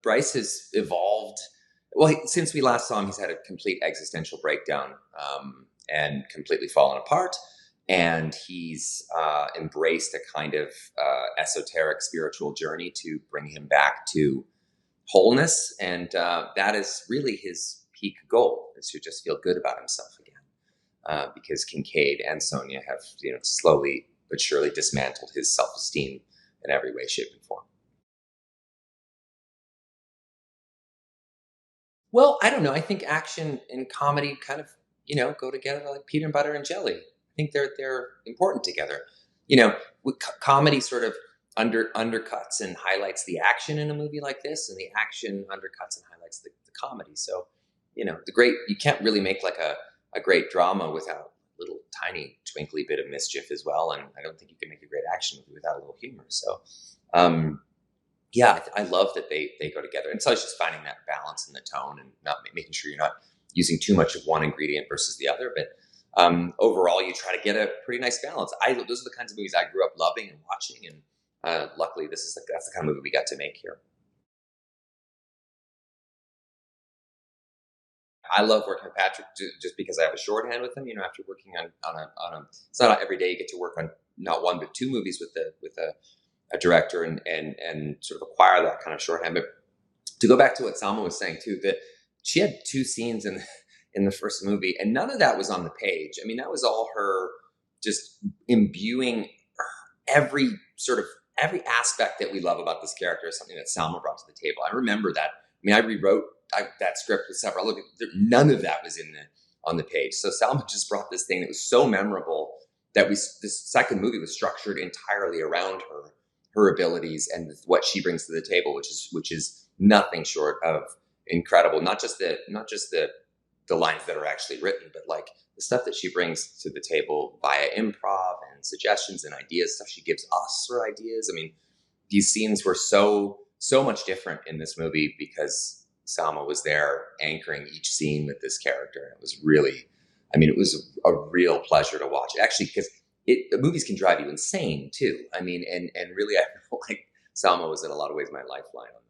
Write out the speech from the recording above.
Bryce has evolved. Well, since we last saw him, he's had a complete existential breakdown, and completely fallen apart. And he's embraced a kind of esoteric spiritual journey to bring him back to wholeness. And that is really his peak goal, is to just feel good about himself again. Because Kincaid and Sonia have, slowly but surely dismantled his self-esteem in every way, shape, and form. Well, I don't know. I think action and comedy kind of, go together like peanut butter and jelly. I think they're important together. Comedy sort of undercuts and highlights the action in a movie like this, and the action undercuts and highlights the comedy. So, you can't really make like a great drama without a little tiny twinkly bit of mischief as well. And I don't think you can make a great action movie without a little humor. So, yeah, I love that they go together. And so it's just finding that balance in the tone and not making sure you're not using too much of one ingredient versus the other. But overall, you try to get a pretty nice balance. Those are the kinds of movies I grew up loving and watching. And luckily, that's the kind of movie we got to make here. I love working with Patrick just because I have a shorthand with him. After working on a, it's not every day you get to work on not one but two movies with a director and sort of acquire that kind of shorthand. But to go back to what Salma was saying too, that she had two scenes in the first movie, and none of that was on the page. I mean, that was all her just imbuing every aspect that we love about this character is something that Salma brought to the table. I remember that. I mean, I rewrote that script with several other people. None of that was on the page. So Salma just brought this thing that was so memorable that this second movie was structured entirely around her abilities and what she brings to the table, which is nothing short of incredible. Not just the lines that are actually written, but like the stuff that she brings to the table via improv and suggestions and ideas, stuff she gives us for ideas. I mean, these scenes were so much different in this movie because Salma was there anchoring each scene with this character. It was really, it was a real pleasure to watch. Actually, because the movies can drive you insane too. I mean, and really, I feel like Salma was in a lot of ways my lifeline on